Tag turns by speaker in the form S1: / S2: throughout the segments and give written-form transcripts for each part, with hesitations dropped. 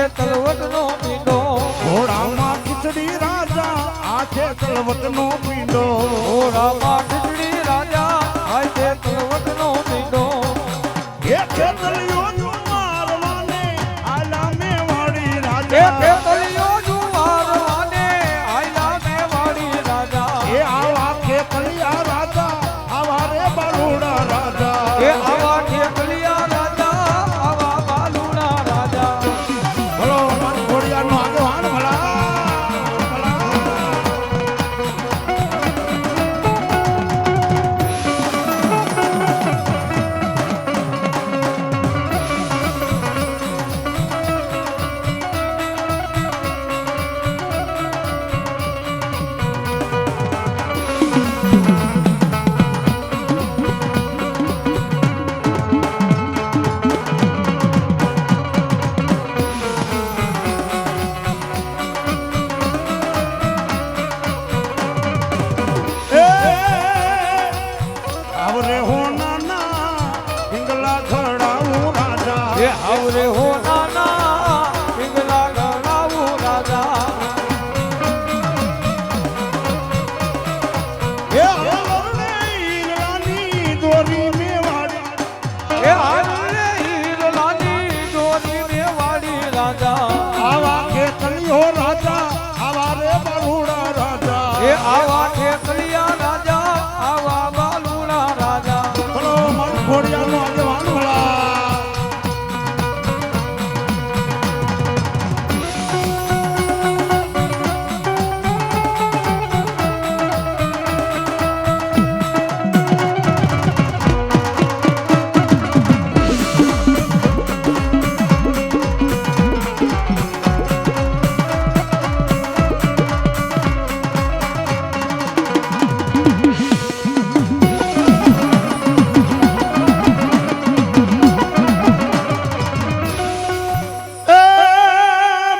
S1: તલવટ નો પીંડો
S2: ઘોડામાં ખીચડી રાજા આ છે તલવટ નો પીંડો
S1: ઘોડામાં ખીચડી રાજા આ છે તલવટ નો પીંડો
S2: એ ખેતલિયો મારવાને આલા મેવાડી
S1: એ
S2: રાજા
S1: ખેતલિયો જુવારવાને આયલા મેવાડી રાજા
S2: એ આવા ખેતલિયા રાજા આવા રે બાલુડા રાજા
S1: એ આવા ખેતલિયા રાજા આવા બાલુડા રાજા
S2: બોલો મારી ઘોડિયાનો આગેવાન ભલા આવરે હો નાના પિંગલા ખડાવું રાજા
S1: એ આવરે હો નાના પિંગલા ગણાવું રાજા
S2: એ આવરે ઈલાની દોરી મેવાડી
S1: એ આવરે ઈરલાની દોરી મેવાડી રાજા
S2: આવા ખેતલિયો રાજા આવા રે બાલુડા રાજા
S1: એ આવા ખેતલિયા રાજા આવા બાલુડા રાજા
S2: બોલો મારી ઘોડિયાનો આગેવાન ભલા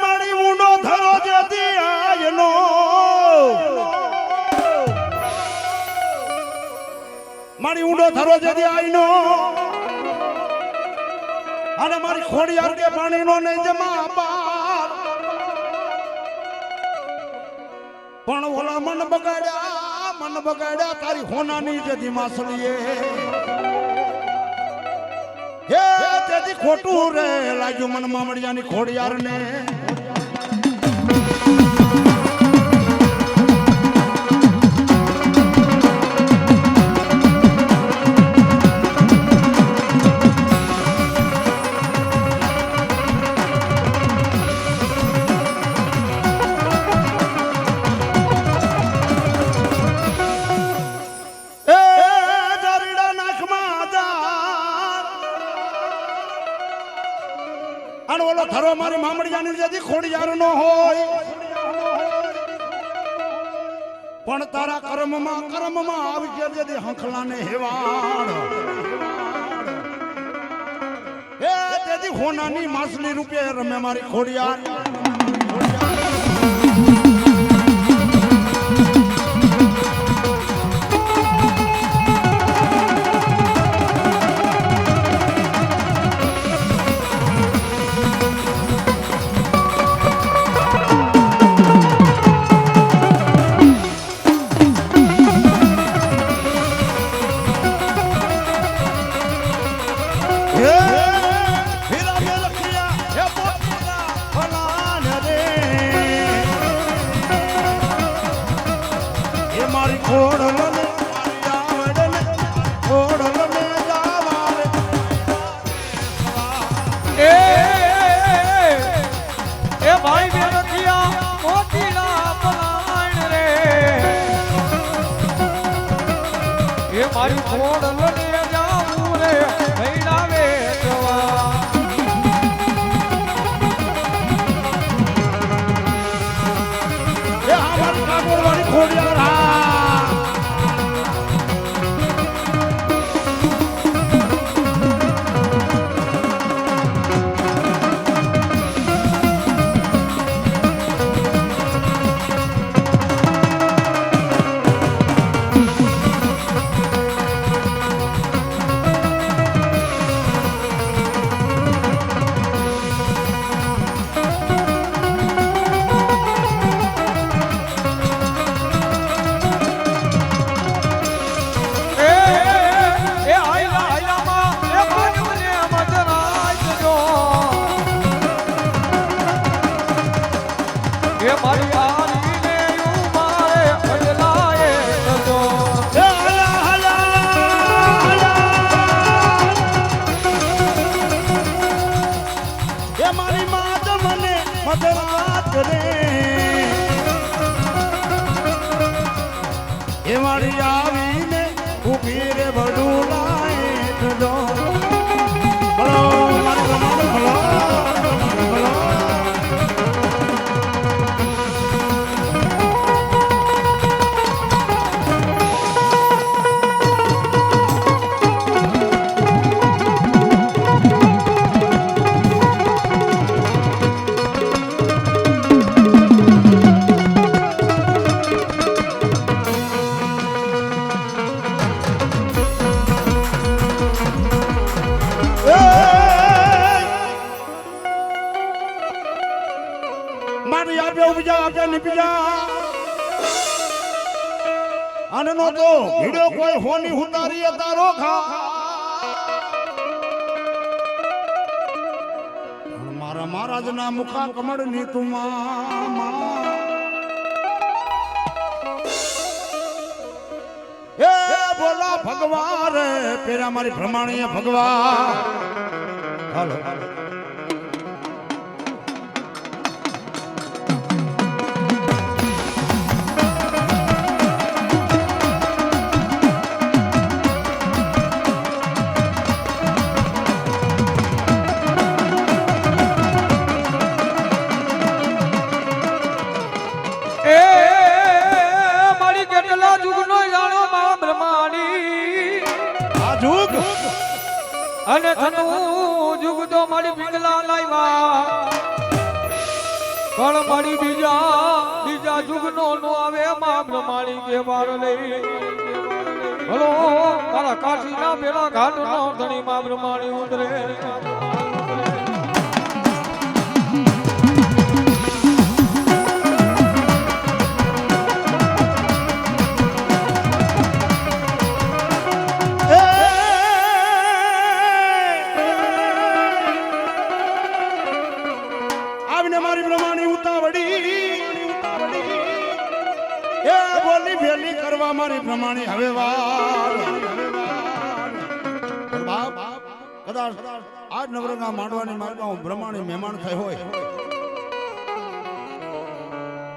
S2: મારી ઊંડો ધરો જતી આજનો મારી ઊંડો ધરો જતી આઈનો અને મારી ખોડિયાર કે પાણીનો નહીં જમા પાર પણ ઓલા મન બગાડ્યા તારી હોનાની જતી માસલીએ હે તેથી ખોટું રે લાગ્યું મન મામડિયાની ખોડિયાર ને એ દારીડા નાખમાં દાર અને ઓલો ધરો મારી મામડિયાની જેથી ખોડિયાર નો હોય પણ તારા કર્મમાં આવી ગયા જેથી હંખલાને હેવાડ એ તેથી હોનાની માસલી રૂપે રમે મારી ખોડિયાર મારી ખોડલને જાવડને ખોડલને જાવારે
S1: એ ભાઈ બેનથિયા મોતીલા પલાણ રે એ મારી ખોડ લડે જાવું રે ભૈડા વેચવા
S2: એ અમારી કાગોળવાળી ખોડિયાર હા
S1: એ મારી આલીને ઉમારે અજલાએ નજો
S2: એ હલા હલા એ મારી માત મને મદરાત રે એ મારી આવીને ઊભી રે વડુલાએ નજો બોલો મારી રમાડો બોલો બોલો મારી આપે ઉપજા આપે નીપજા અને નો તો ભીડો કોઈ હોની ઉતારી તારો ખા મારા મહારાજના મુખા કમળ ની તું એ બોલા ભગવાન રે પેરા મારી ભ્રમાણીએ ભગવાન હાલો
S1: અને થનુ જુગ તો મારી પિંગલા લાવ્યા પણ મારી બીજા જુગ નો આવે માં બ્રહ્માણી કે બાર લઈ હલો તારા કાશી ના પેલા ઘાટ નો ધણી માં બ્રહ્માણી ઉતરે મારી બ્રહ્માણી ઉતાવળી એ બોલી ભેલી કરવા મારી બ્રહ્માણી હવે વાર બાપ કદાચ આજ નવરંગા માંડવાની માર્ગમાં હું બ્રહ્માણી મહેમાન થઈ હોય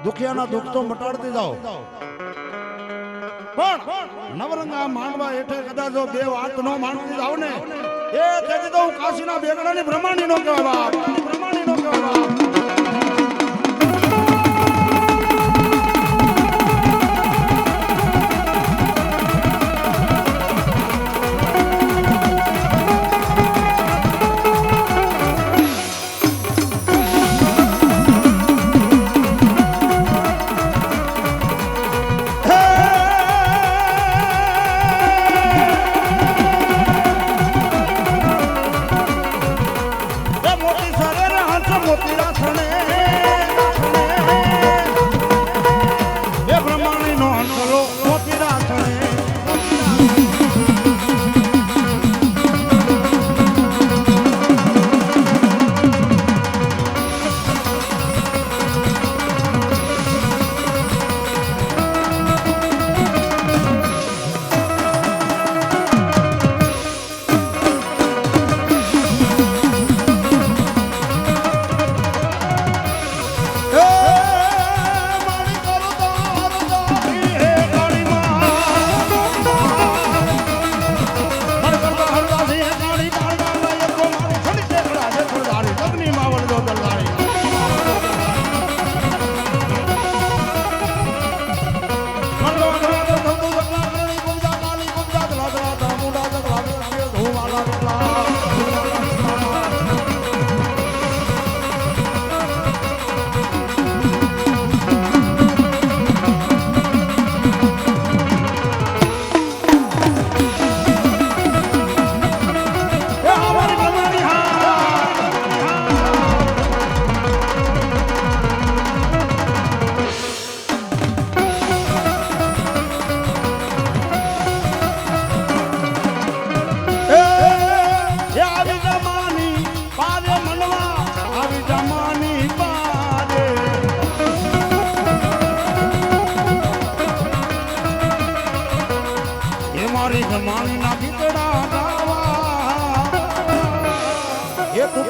S1: દુખિયાના દુઃખ તો મટાડતી જાઓ પણ નવરંગા માંડવા હેઠે કદાચ જો બે વાત નો માંડતી જાવ ને એ તેથી તો હું કાશીના બેગડાની બ્રહ્માણી નો કહેવાય બાપ બ્રહ્માણી નો કહેવાય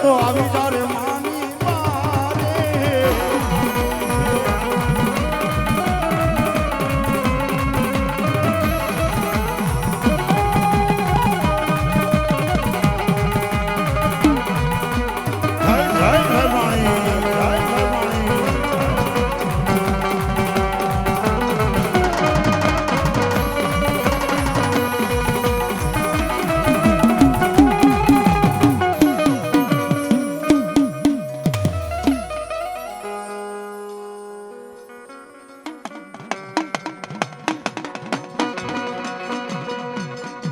S2: તો આવી જારે માની મારે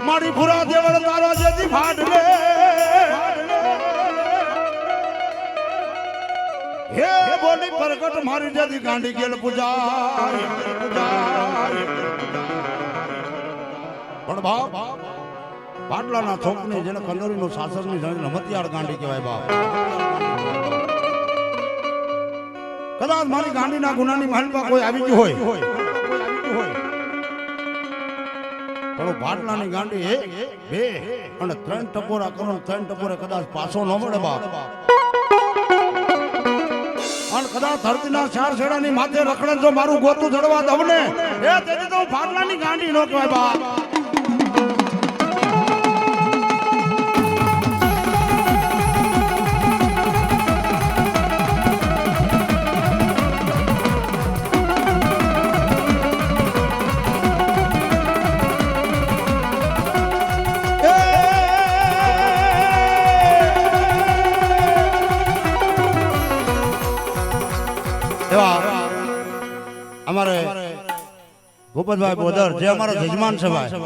S2: મારી ભૂરા દેવળ તારા જેથી ફાટ રે હે બોલી પ્રગટ મારી જેથી ગાંડી ગેલ પૂજા પણ બાપ પાટલાના છોકની જેને કંદોરીનું સાસરની જણી હમતિયાળ ગાંડી કહેવાય બાપ કદાચ મારી ગાંડીના ગુનાની મહેલમાં કોઈ આવી ગયું હોય પણ ભાટલાની ગાંડી હે બે અને 3 ટપોરા કરો 3 ટપોરે કદાચ પાછો ન મળે બાપ અને કદાચ ધરતીના 4 છેડાની માથે રખડે જો મારું ગોતું ચડવા દઉં ને એ તેથી તો ભાટલાની ગાંડી નો કહેવાય બાપ અમારે ભૂપતભાઈ બોદર જે અમારા જજમાન છે ભાઈ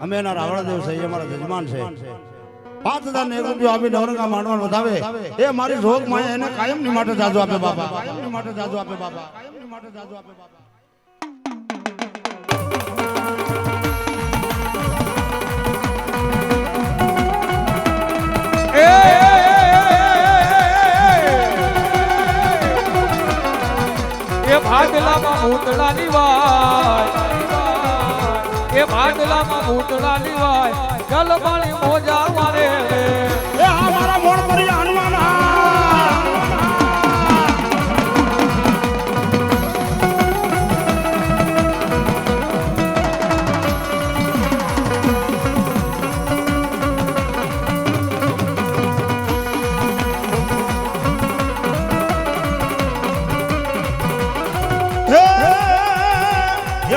S2: અમે એના રાવણદેવ છે એ અમારા જજમાન છે 5000 રૂપિયા આપી નવરંગા માંડવાન વધાવે એ મારી જોગ માં એને કાયમ ની માટે જાજો આપે બાપા કાયમ ની માટે જાજો આપે બાપા કાયમ ની માટે જાજો આપે બાપા
S1: ભાગલામાં ભૂતળાની વાય એ ભાગલામાં ભૂતળાની વાય ચલ પાણી મોજા મારે
S2: એ આ મારા મોડ પરી હનુમાન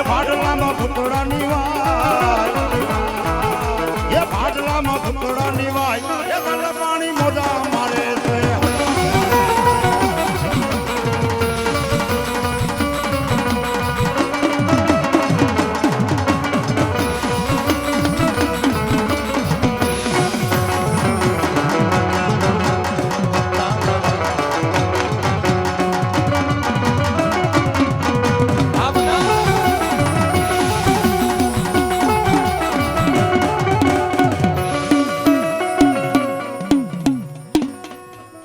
S2: ભાડલામાં ભૂતળાની વાય એ ભાડલામાં ભૂતળાની વાય એ પાણી મોજા